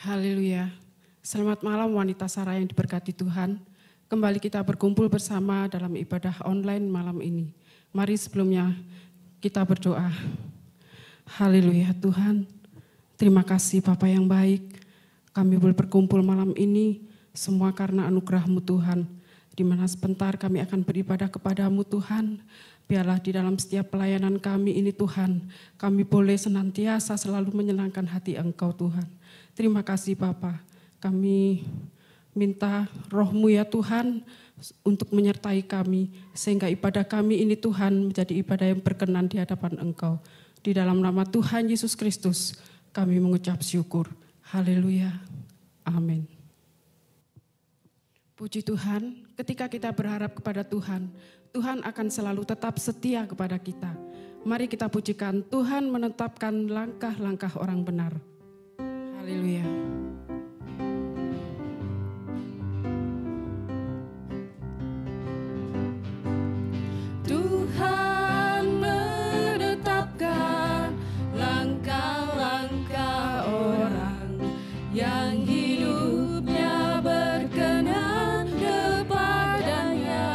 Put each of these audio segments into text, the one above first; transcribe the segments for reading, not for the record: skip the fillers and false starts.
Haleluya. Selamat malam wanita Sarah yang diberkati Tuhan. Kembali kita berkumpul bersama dalam ibadah online malam ini. Mari sebelumnya kita berdoa. Haleluya Tuhan. Terima kasih Bapa yang baik. Kami boleh berkumpul malam ini semua karena anugerah-Mu Tuhan. Di mana sebentar kami akan beribadah kepada-Mu Tuhan. Biarlah di dalam setiap pelayanan kami ini Tuhan, kami boleh senantiasa selalu menyenangkan hati Engkau Tuhan. Terima kasih Bapa. Kami minta Roh-Mu ya Tuhan untuk menyertai kami. Sehingga ibadah kami ini Tuhan menjadi ibadah yang berkenan di hadapan Engkau. Di dalam nama Tuhan Yesus Kristus kami mengucap syukur. Haleluya. Amin. Puji Tuhan, ketika kita berharap kepada Tuhan, Tuhan akan selalu tetap setia kepada kita. Mari kita pujikan, Tuhan menetapkan langkah-langkah orang benar. Haleluya. Tuhan menetapkan langkah-langkah orang yang hidupnya berkenan kepadanya.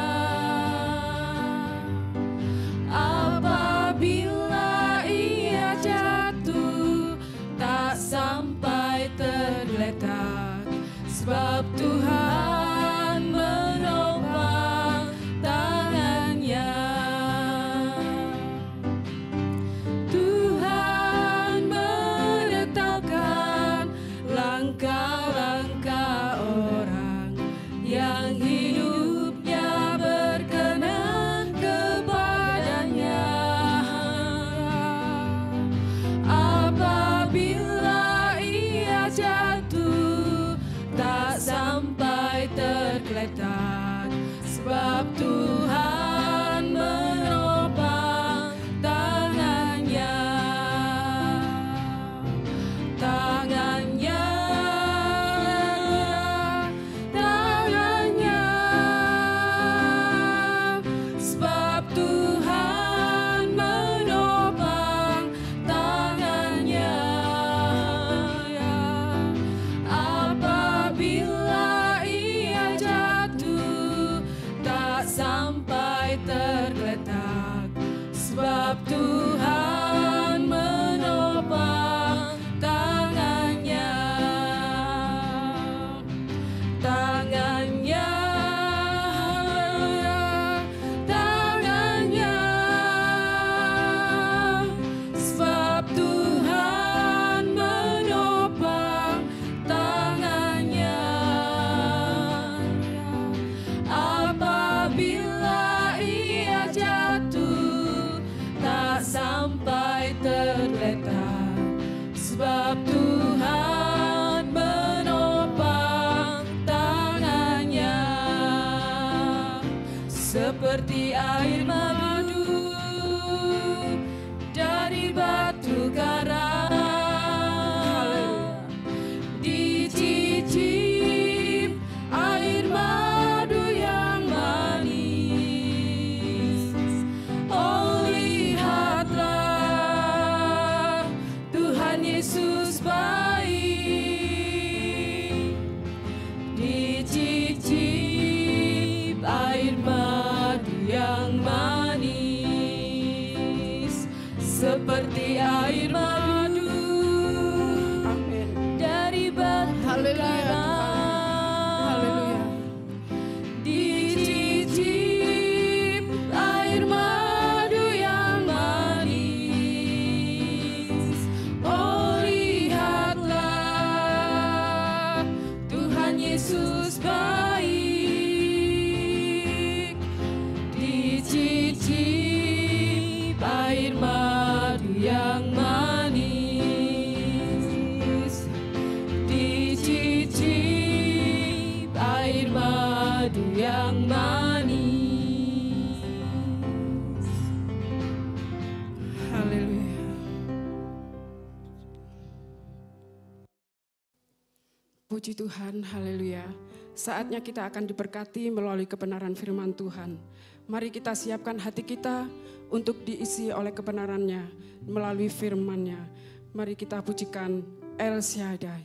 Apabila ia jatuh, tak sampai tergeletak, sebab Tuhan menopang tangannya. Tuhan menetapkan langkah-langkah orang yang hidupnya berkenan kepadanya. Apabila ia jatuh, tak sampai tergeletak, sebab Tuhan menopang tangannya. Tangannya, tangannya, sebab Tuhan menopang tangannya. Apabila ia jatuh, tak sampai tergeletak, sebab Tuhan menopang tangannya. Tangannya, tangannya, sebab Tuhan menopang tangannya. Apabila ia jatuh, tak sampai tergeletak, sebab Tuhan menopang tangannya. Seperti air madu dari batu karang, dicicip air madu yang manis. Oh lihatlah, Tuhan Yesus baik, dicicip air madu yang manis. Seperti air madu dari batu karang, dicicip air madu yang manis. Oh lihatlah, Tuhan Yesus baik, dicicip air madu yang manis. Dicicip air madu yang manis. Haleluya. Puji Tuhan, haleluya. Saatnya kita akan diberkati melalui kebenaran firman Tuhan. Mari kita siapkan hati kita untuk diisi oleh kebenarannya melalui firman-Nya. Mari kita pujikan El Shaddai.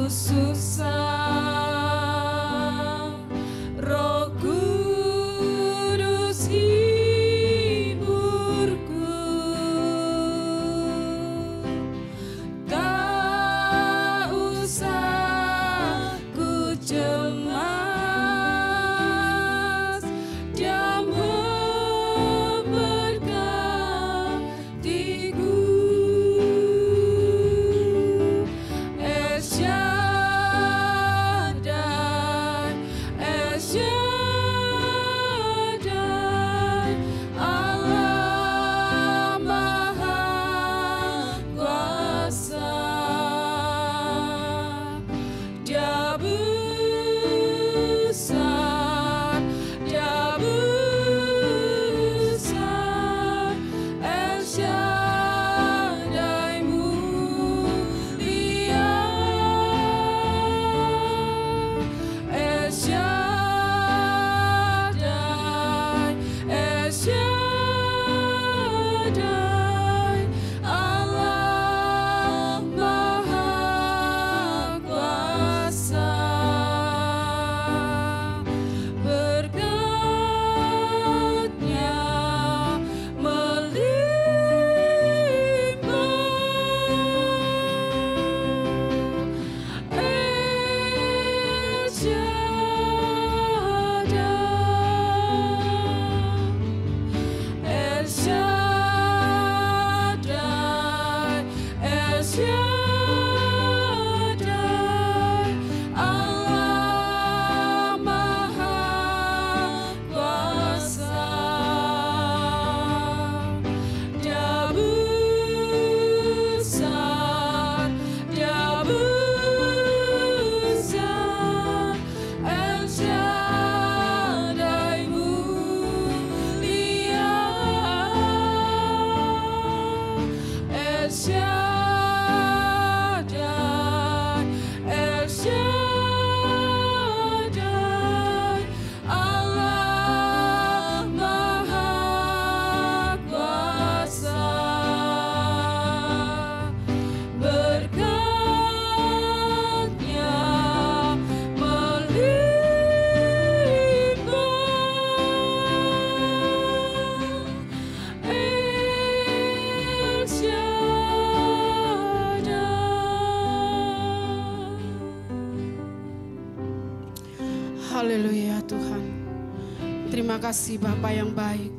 susah, Roh Kudus hiburku. Tak usah ku cemas, Dia memberkatiku. El Shaddai, El Shaddai, Allah Maha Kuasa. Dia besar, Dia besar, El Shaddai mulia, El Shaddai, El Shaddai, Allah Maha Kuasa. Berkat-Nya melimpah. El Shaddai, El Shaddai, El Shaddai, Allah Maha Kuasa. Dia besar, Dia besar, El Shaddai mulia, El Shaddai, El Shaddai, Allah Maha Kuasa. Berkat-Nya melimpah. El Shaddai. Haleluya Tuhan. Terima kasih Bapa yang baik.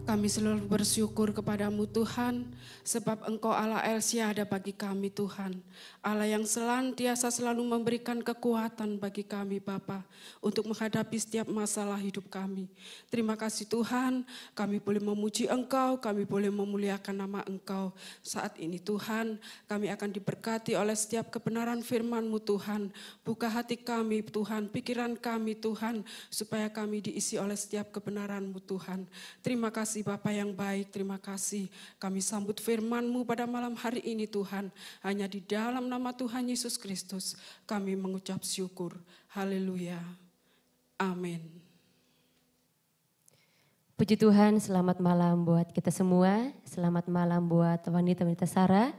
Kami selalu bersyukur kepadamu Tuhan, sebab Engkau Allah El Shaddai bagi kami Tuhan. Allah yang senantiasa selalu memberikan kekuatan bagi kami Bapa, untuk menghadapi setiap masalah hidup kami. Terima kasih Tuhan, kami boleh memuji Engkau, kami boleh memuliakan nama Engkau. Saat ini Tuhan, kami akan diberkati oleh setiap kebenaran firman-Mu Tuhan. Buka hati kami Tuhan, pikiran kami Tuhan, supaya kami diisi oleh setiap kebenaran-Mu Tuhan. Terima kasih Bapa yang baik, terima kasih. Kami sambut firman-Mu pada malam hari ini Tuhan. Hanya di dalam nama Tuhan Yesus Kristus kami mengucap syukur. Haleluya. Amin. Puji Tuhan, selamat malam buat kita semua. Selamat malam buat wanita-wanita Sarah.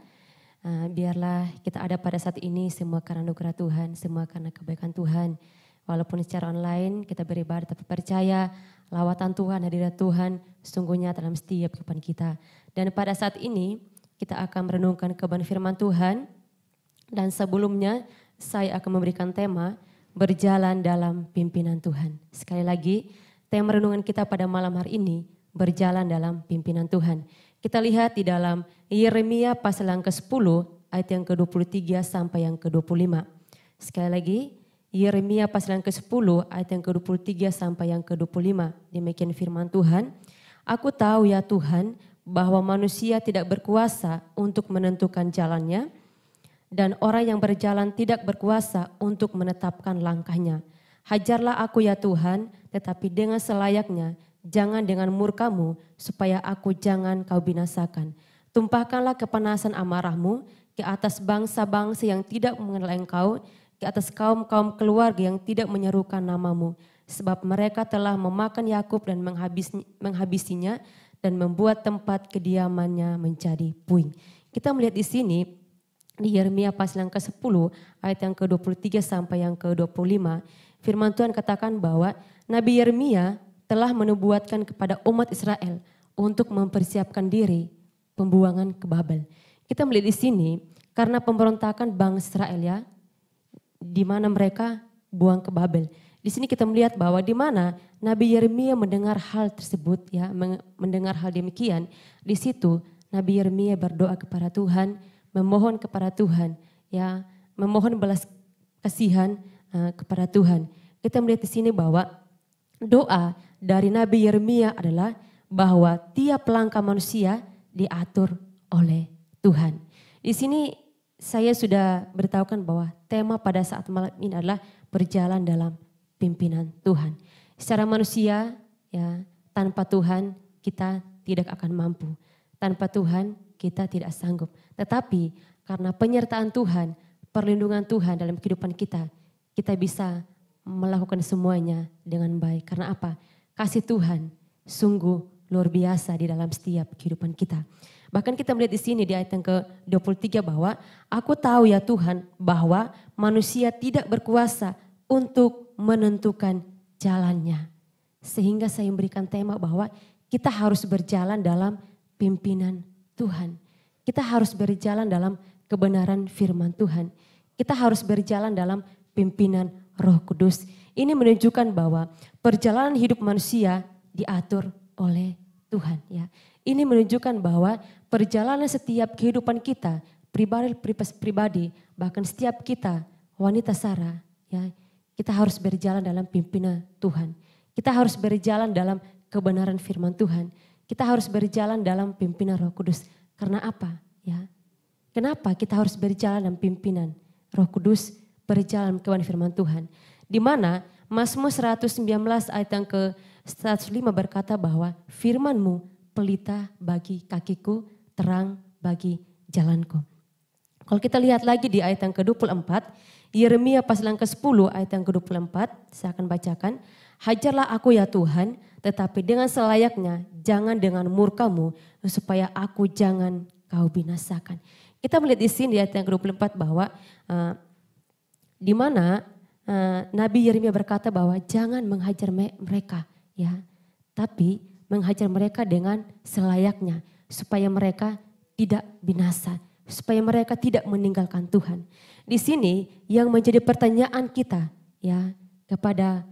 Biarlah kita ada pada saat ini semua karena anugerah Tuhan, semua karena kebaikan Tuhan. Walaupun secara online kita beribadah tapi percaya lawatan Tuhan, hadirat Tuhan sesungguhnya dalam setiap kehidupan kita. Dan pada saat ini kita akan merenungkan kebenaran firman Tuhan. Dan sebelumnya saya akan memberikan tema berjalan dalam pimpinan Tuhan. Sekali lagi tema renungan kita pada malam hari ini berjalan dalam pimpinan Tuhan. Kita lihat di dalam Yeremia pasal yang ke-10 ayat yang ke-23 sampai yang ke-25. Sekali lagi Yeremia pasal yang ke-10 ayat yang ke-23 sampai yang ke-25. Demikian firman Tuhan. Aku tahu ya Tuhan bahwa manusia tidak berkuasa untuk menentukan jalannya dan orang yang berjalan tidak berkuasa untuk menetapkan langkahnya. Hajarlah aku ya Tuhan, tetapi dengan selayaknya, jangan dengan murka-Mu supaya aku jangan Kau binasakan. Tumpahkanlah kepanasan amarah-Mu ke atas bangsa-bangsa yang tidak mengenal Engkau, ke atas kaum-kaum keluarga yang tidak menyerukan nama-Mu. Sebab mereka telah memakan Yakub dan menghabisinya dan membuat tempat kediamannya menjadi puing. Kita melihat di sini di Yeremia pasal yang ke-10 ayat yang ke-23 sampai yang ke-25, firman Tuhan katakan bahwa Nabi Yeremia telah menubuatkan kepada umat Israel untuk mempersiapkan diri pembuangan ke Babel. Kita melihat di sini karena pemberontakan bangsa Israel ya, di mana mereka buang ke Babel. Di sini kita melihat bahwa di mana Nabi Yeremia mendengar hal tersebut ya, mendengar hal demikian, di situ Nabi Yeremia berdoa kepada Tuhan, memohon kepada Tuhan, ya, memohon belas kasihan kepada Tuhan. Kita melihat di sini bahwa doa dari Nabi Yeremia adalah bahwa tiap langkah manusia diatur oleh Tuhan. Di sini saya sudah beritahukan bahwa tema pada saat malam ini adalah berjalan dalam pimpinan Tuhan. Secara manusia ya, tanpa Tuhan kita tidak akan mampu. Tanpa Tuhan kita tidak sanggup. Tetapi karena penyertaan Tuhan, perlindungan Tuhan dalam kehidupan kita, kita bisa melakukan semuanya dengan baik. Karena apa? Kasih Tuhan sungguh luar biasa di dalam setiap kehidupan kita. Bahkan kita melihat di sini di ayat yang ke-23 bahwa aku tahu ya Tuhan bahwa manusia tidak berkuasa untuk menentukan jalannya. Sehingga saya memberikan tema bahwa kita harus berjalan dalam pimpinan Tuhan. Kita harus berjalan dalam kebenaran firman Tuhan. Kita harus berjalan dalam pimpinan Roh Kudus. Ini menunjukkan bahwa perjalanan hidup manusia diatur oleh Tuhan. Ya, ini menunjukkan bahwa perjalanan setiap kehidupan kita, pribadi, bahkan setiap kita, wanita Sarah, ya, kita harus berjalan dalam pimpinan Tuhan. Kita harus berjalan dalam kebenaran firman Tuhan. Kita harus berjalan dalam pimpinan Roh Kudus. Karena apa? Ya, kenapa kita harus berjalan dalam pimpinan Roh Kudus, berjalan kebenaran firman Tuhan? Di mana Mazmur 119 ayat yang ke-105 berkata bahwa firman-Mu pelita bagi kakiku, terang bagi jalanku. Kalau kita lihat lagi di ayat yang ke-24, Yeremia pasal yang ke-10 ayat yang ke-24, saya akan bacakan. Hajarlah aku ya Tuhan, tetapi dengan selayaknya, jangan dengan murka-Mu, supaya aku jangan Kau binasakan. Kita melihat di sini di ayat yang ke-24 bahwa di mana Nabi Yeremia berkata bahwa jangan menghajar mereka, ya, tapi menghajar mereka dengan selayaknya, supaya mereka tidak binasa, supaya mereka tidak meninggalkan Tuhan. Di sini yang menjadi pertanyaan kita ya kepada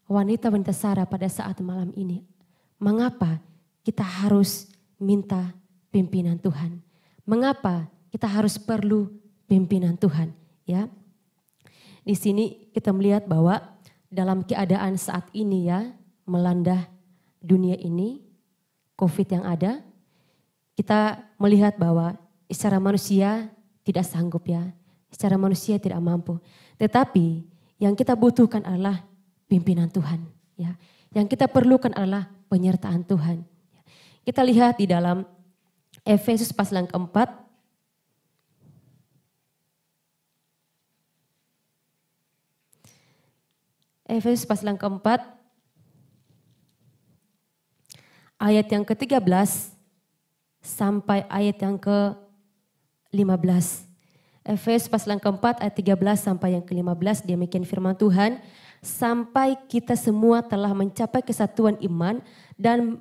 wanita-wanita Sarah pada saat malam ini, mengapa kita harus minta pimpinan Tuhan? Mengapa kita harus perlu pimpinan Tuhan? Ya, di sini kita melihat bahwa dalam keadaan saat ini ya melanda dunia ini, COVID yang ada, kita melihat bahwa secara manusia tidak sanggup ya. Secara manusia tidak mampu. Tetapi yang kita butuhkan adalah pimpinan Tuhan. Ya. Yang kita perlukan adalah penyertaan Tuhan. Kita lihat di dalam Efesus pasal yang ke-4. Efesus pasal yang ke-4. Ayat yang ke-13 sampai ayat yang ke-15. Efesus pasal yang ke-4 ayat 13 sampai yang ke-15, demikian firman Tuhan. Sampai kita semua telah mencapai kesatuan iman dan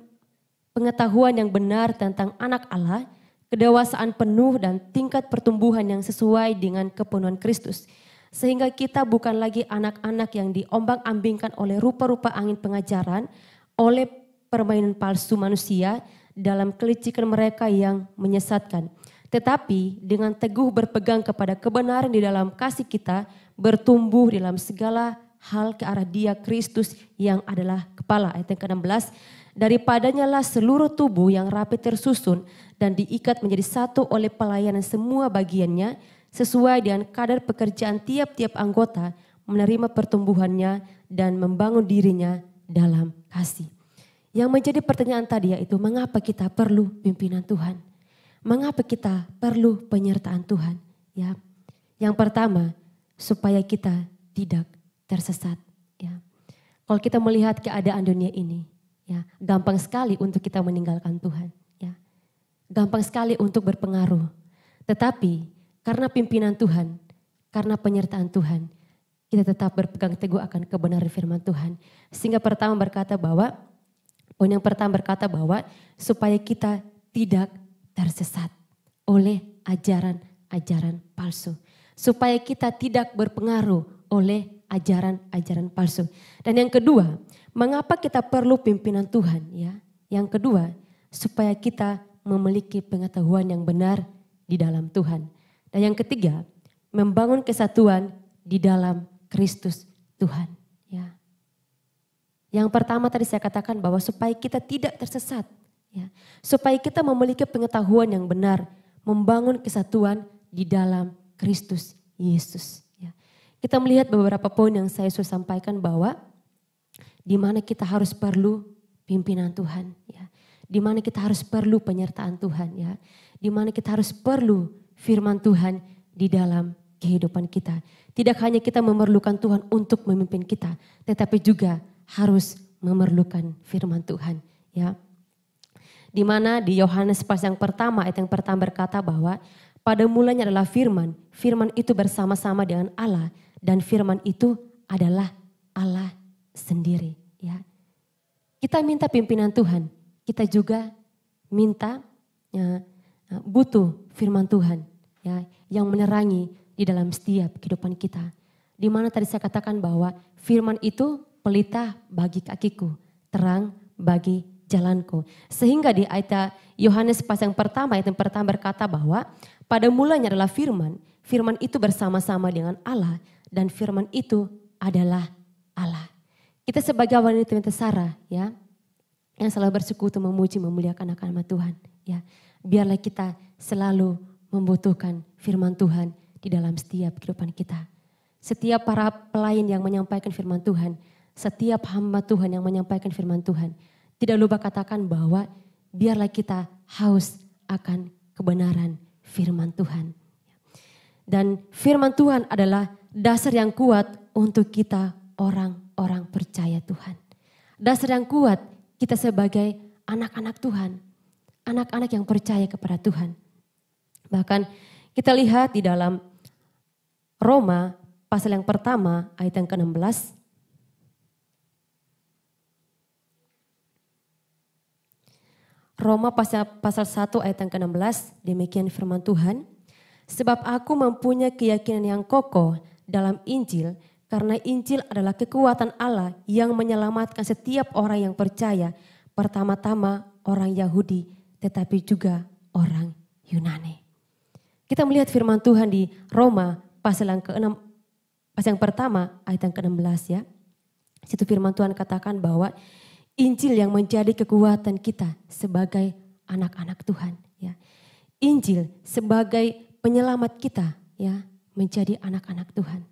pengetahuan yang benar tentang anak Allah, kedewasaan penuh dan tingkat pertumbuhan yang sesuai dengan kepenuhan Kristus. Sehingga kita bukan lagi anak-anak yang diombang-ambingkan oleh rupa-rupa angin pengajaran, oleh permainan palsu manusia dalam kelicikan mereka yang menyesatkan. Tetapi dengan teguh berpegang kepada kebenaran di dalam kasih kita, bertumbuh dalam segala hal ke arah Dia Kristus yang adalah kepala. Ayat yang ke-16, daripadanya lah seluruh tubuh yang rapi tersusun dan diikat menjadi satu oleh pelayanan semua bagiannya, sesuai dengan kadar pekerjaan tiap-tiap anggota, menerima pertumbuhannya dan membangun dirinya dalam kasih. Yang menjadi pertanyaan tadi yaitu mengapa kita perlu pimpinan Tuhan? Mengapa kita perlu penyertaan Tuhan? Ya, yang pertama supaya kita tidak tersesat. Ya, kalau kita melihat keadaan dunia ini, ya gampang sekali untuk kita meninggalkan Tuhan. Ya, gampang sekali untuk berpengaruh. Tetapi karena pimpinan Tuhan, karena penyertaan Tuhan, kita tetap berpegang teguh akan kebenaran firman Tuhan. Sehingga poin yang pertama berkata bahwa supaya kita tidak tersesat oleh ajaran-ajaran palsu. Supaya kita tidak berpengaruh oleh ajaran-ajaran palsu. Dan yang kedua, mengapa kita perlu pimpinan Tuhan? Ya, yang kedua, supaya kita memiliki pengetahuan yang benar di dalam Tuhan. Dan yang ketiga, membangun kesatuan di dalam Kristus Tuhan. Ya. Yang pertama tadi saya katakan bahwa supaya kita tidak tersesat, ya, supaya kita memiliki pengetahuan yang benar, membangun kesatuan di dalam Kristus Yesus. Ya. Kita melihat beberapa poin yang saya sudah sampaikan bahwa di mana kita harus perlu pimpinan Tuhan, ya. Di mana kita harus perlu penyertaan Tuhan, ya. Di mana kita harus perlu firman Tuhan di dalam kehidupan kita. Tidak hanya kita memerlukan Tuhan untuk memimpin kita, tetapi juga harus memerlukan firman Tuhan, ya. Di mana di Yohanes pasal yang pertama ayat yang pertama berkata bahwa pada mulanya adalah firman, firman itu bersama-sama dengan Allah dan firman itu adalah Allah sendiri, ya. Kita minta pimpinan Tuhan, kita juga minta butuh firman Tuhan, ya, yang menerangi di dalam setiap kehidupan kita. Di mana tadi saya katakan bahwa firman itu pelita bagi kakiku, terang bagi jalanku. Sehingga di ayat Yohanes pasal yang pertama ayat yang pertama berkata bahwa pada mulanya adalah firman, firman itu bersama-sama dengan Allah dan firman itu adalah Allah. Kita sebagai wanita Sarah, ya, yang selalu bersekutu memuji memuliakan akan nama Tuhan, ya. Biarlah kita selalu membutuhkan firman Tuhan di dalam setiap kehidupan kita. Setiap para pelayan yang menyampaikan firman Tuhan, setiap hamba Tuhan yang menyampaikan firman Tuhan, tidak lupa katakan bahwa biarlah kita haus akan kebenaran firman Tuhan. Dan firman Tuhan adalah dasar yang kuat untuk kita orang-orang percaya Tuhan. Dasar yang kuat kita sebagai anak-anak Tuhan. Anak-anak yang percaya kepada Tuhan. Bahkan kita lihat di dalam Roma pasal yang pertama ayat yang ke-16. Roma pasal 1 ayat yang ke-16, demikian firman Tuhan. Sebab aku mempunyai keyakinan yang kokoh dalam Injil, karena Injil adalah kekuatan Allah yang menyelamatkan setiap orang yang percaya, pertama-tama orang Yahudi, tetapi juga orang Yunani. Kita melihat firman Tuhan di Roma pasal yang ke-6, pasal yang pertama ayat yang ke-16, ya. Situ firman Tuhan katakan bahwa Injil yang menjadi kekuatan kita sebagai anak-anak Tuhan, ya. Injil sebagai penyelamat kita, ya, menjadi anak-anak Tuhan.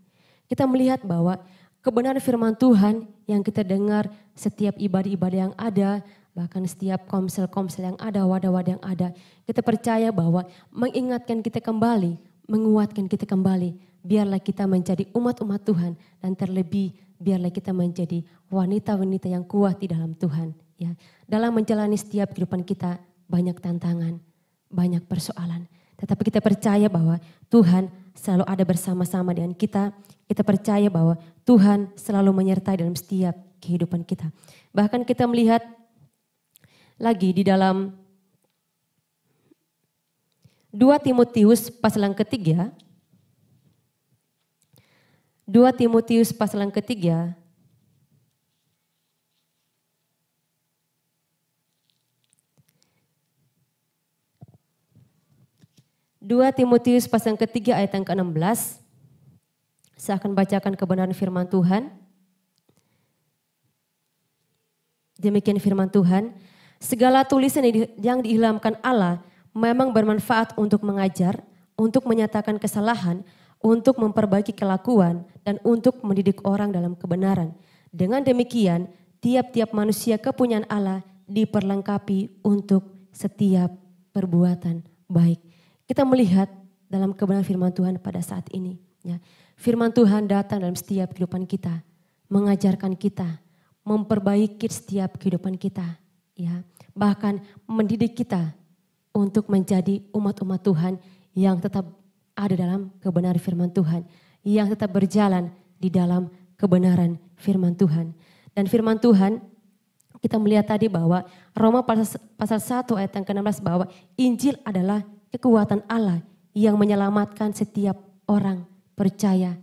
Kita melihat bahwa kebenaran firman Tuhan yang kita dengar setiap ibadah-ibadah yang ada, bahkan setiap komsel-komsel yang ada, wadah-wadah yang ada, kita percaya bahwa mengingatkan kita kembali, menguatkan kita kembali. Biarlah kita menjadi umat-umat Tuhan dan terlebih biarlah kita menjadi wanita-wanita yang kuat di dalam Tuhan. Ya, dalam menjalani setiap kehidupan kita banyak tantangan, banyak persoalan. Tetapi kita percaya bahwa Tuhan selalu ada bersama-sama dengan kita. Kita percaya bahwa Tuhan selalu menyertai dalam setiap kehidupan kita. Bahkan kita melihat lagi di dalam 2 Timotius pasal yang ketiga. 2 Timotius pasal yang ketiga. Dua Timotius pasal yang ketiga ayat yang ke-16. Saya akan bacakan kebenaran firman Tuhan. Demikian firman Tuhan. Segala tulisan yang diilhamkan Allah memang bermanfaat untuk mengajar, untuk menyatakan kesalahan, untuk memperbaiki kelakuan, dan untuk mendidik orang dalam kebenaran. Dengan demikian, tiap-tiap manusia kepunyaan Allah diperlengkapi untuk setiap perbuatan baik. Kita melihat dalam kebenaran firman Tuhan pada saat ini. Ya. Firman Tuhan datang dalam setiap kehidupan kita. Mengajarkan kita, memperbaiki setiap kehidupan kita. Ya. Bahkan mendidik kita untuk menjadi umat-umat Tuhan yang tetap ada dalam kebenaran firman Tuhan, yang tetap berjalan di dalam kebenaran firman Tuhan. Dan firman Tuhan kita melihat tadi bahwa Roma pasal 1 ayat yang ke-16 bahwa Injil adalah kekuatan Allah yang menyelamatkan setiap orang percaya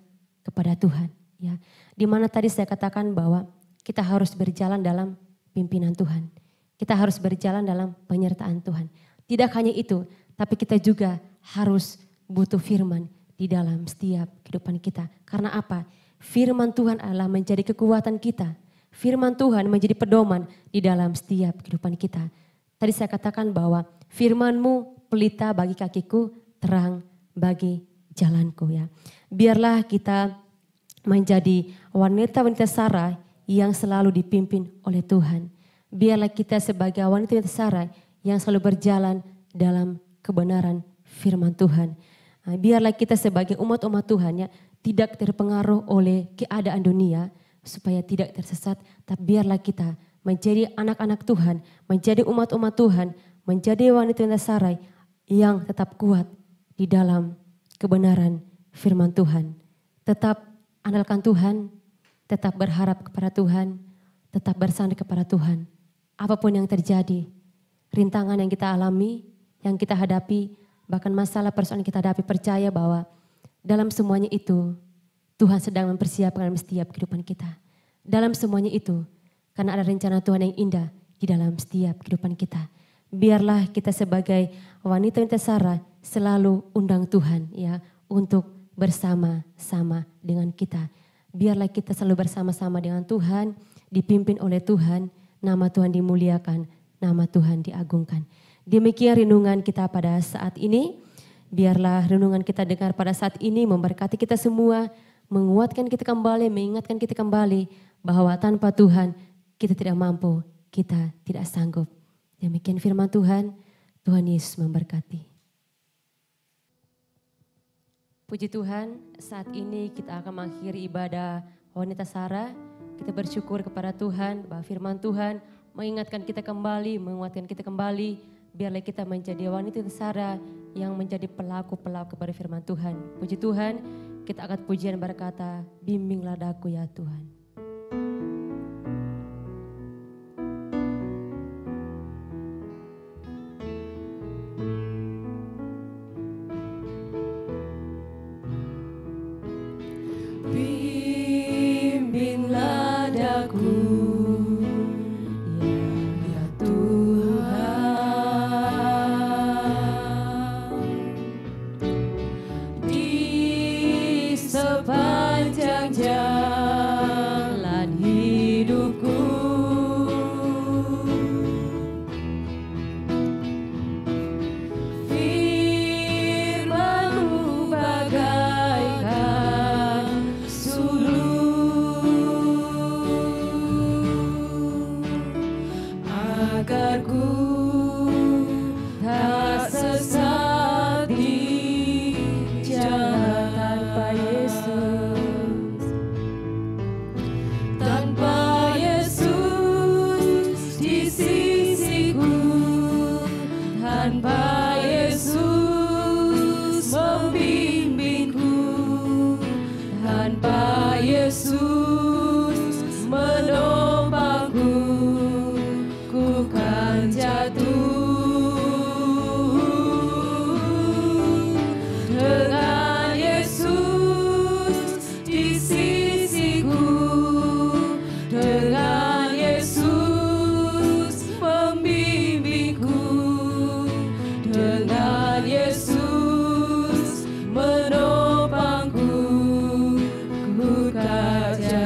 kepada Tuhan. Ya, di mana tadi saya katakan bahwa kita harus berjalan dalam pimpinan Tuhan. Kita harus berjalan dalam penyertaan Tuhan. Tidak hanya itu, tapi kita juga harus butuh firman di dalam setiap kehidupan kita. Karena apa? Firman Tuhan adalah menjadi kekuatan kita. Firman Tuhan menjadi pedoman di dalam setiap kehidupan kita. Tadi saya katakan bahwa firman-Mu pelita bagi kakiku, terang bagi jalanku ya. Biarlah kita menjadi wanita-wanita Sarah yang selalu dipimpin oleh Tuhan. Biarlah kita sebagai wanita-wanita Sarah yang selalu berjalan dalam kebenaran firman Tuhan. Biarlah kita sebagai umat-umat Tuhan ya tidak terpengaruh oleh keadaan dunia supaya tidak tersesat. Tapi biarlah kita menjadi anak-anak Tuhan, menjadi umat-umat Tuhan, menjadi wanita-wanita Sarah yang tetap kuat di dalam kebenaran firman Tuhan. Tetap andalkan Tuhan, tetap berharap kepada Tuhan, tetap bersandar kepada Tuhan. Apapun yang terjadi, rintangan yang kita alami, yang kita hadapi, bahkan masalah persoalan yang kita hadapi, percaya bahwa dalam semuanya itu Tuhan sedang mempersiapkan setiap kehidupan kita. Dalam semuanya itu, karena ada rencana Tuhan yang indah di dalam setiap kehidupan kita. Biarlah kita sebagai wanita-wanita Sarah selalu undang Tuhan ya untuk bersama-sama dengan kita. Biarlah kita selalu bersama-sama dengan Tuhan, dipimpin oleh Tuhan, nama Tuhan dimuliakan, nama Tuhan diagungkan. Demikian renungan kita pada saat ini. Biarlah renungan kita dengar pada saat ini memberkati kita semua, menguatkan kita kembali, mengingatkan kita kembali bahwa tanpa Tuhan kita tidak mampu, kita tidak sanggup. Demikian firman Tuhan, Tuhan Yesus memberkati. Puji Tuhan, saat ini kita akan mengakhiri ibadah wanita Sarah. Kita bersyukur kepada Tuhan bahwa firman Tuhan mengingatkan kita kembali, menguatkan kita kembali. Biarlah kita menjadi wanita Sarah yang menjadi pelaku-pelaku kepada firman Tuhan. Puji Tuhan, kita angkat pujian berkata, bimbinglah daku ya Tuhan. Bimbinglah daku, ya Tuhan, di sepanjang jalan hidupku. Firman-Mu bagaikan agar ku tak sesat di jalan tanpa Yesus. Tanpa Yesus di sisiku, tanpa Yesus membimbingku, tanpa Yesus menopangku, ku kan jatuh. Dengan Yesus di sisiku, dengan Yesus membimbingku, dengan Yesus menopangku, ku kan jatuh.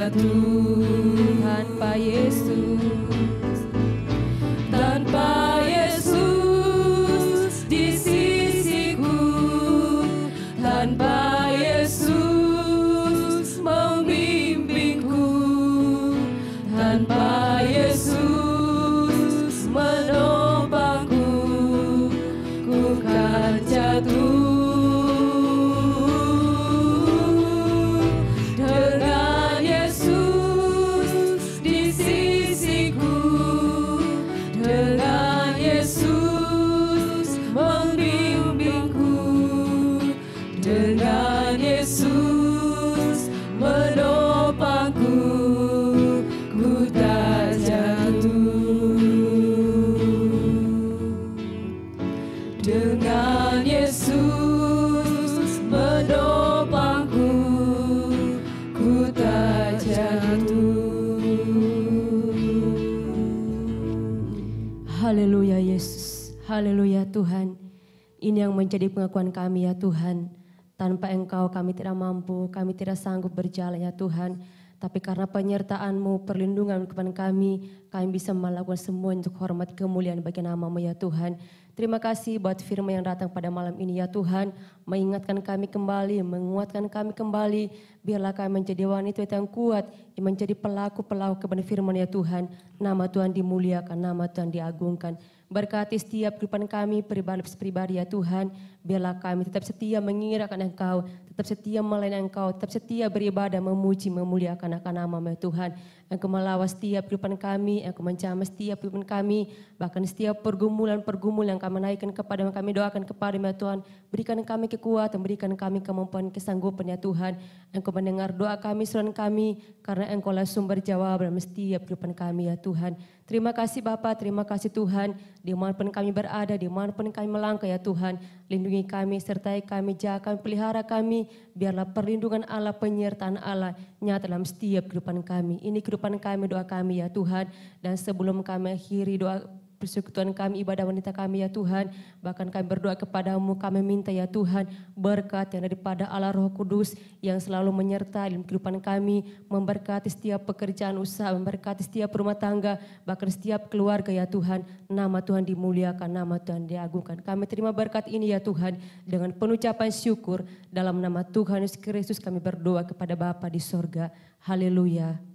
Ini yang menjadi pengakuan kami ya Tuhan. Tanpa Engkau kami tidak mampu, kami tidak sanggup berjalan ya Tuhan. Tapi karena penyertaan-Mu, perlindungan kepada kami bisa melakukan semua untuk hormat kemuliaan bagi nama-Mu ya Tuhan. Terima kasih buat firman yang datang pada malam ini ya Tuhan. Mengingatkan kami kembali, menguatkan kami kembali. Biarlah kami menjadi wanita yang kuat, yang menjadi pelaku-pelaku kebenaran firman ya Tuhan. Nama Tuhan dimuliakan, nama Tuhan diagungkan. Berkati setiap kehidupan kami pribadi ya Tuhan. Biarlah kami tetap setia mengirakan Engkau, tetap setia melayani Engkau, tetap setia beribadah, memuji, memuliakan akan nama-Mu ya Tuhan. Engkau melawas setiap kehidupan kami, Engkau menjamah setiap kehidupan kami, bahkan setiap pergumulan yang kami naikkan kepada kami doakan kepada ya Tuhan. Berikan kami kekuatan, berikan kami kemampuan, kesanggupan ya Tuhan. Engkau mendengar doa kami, seruan kami, karena Engkau lah sumber jawaban dalam setiap kehidupan kami ya Tuhan. Terima kasih Bapa, terima kasih Tuhan. Dimanapun kami berada, dimanapun kami melangkah ya Tuhan. Lindungi kami, sertai kami, jaga kami, pelihara kami. Biarlah perlindungan Allah, penyertaan Allah nyata dalam setiap kehidupan kami. Ini kehidupan kami, doa kami ya Tuhan. Dan sebelum kami akhiri doa persekutuan kami, ibadah wanita kami ya Tuhan. Bahkan kami berdoa kepadamu, kami minta ya Tuhan berkat yang daripada Allah Roh Kudus yang selalu menyertai dalam kehidupan kami, memberkati setiap pekerjaan usaha, memberkati setiap rumah tangga, bahkan setiap keluarga ya Tuhan. Nama Tuhan dimuliakan, nama Tuhan diagungkan. Kami terima berkat ini ya Tuhan dengan penuh ucapan syukur dalam nama Tuhan Yesus Kristus kami berdoa kepada Bapa di sorga. Haleluya.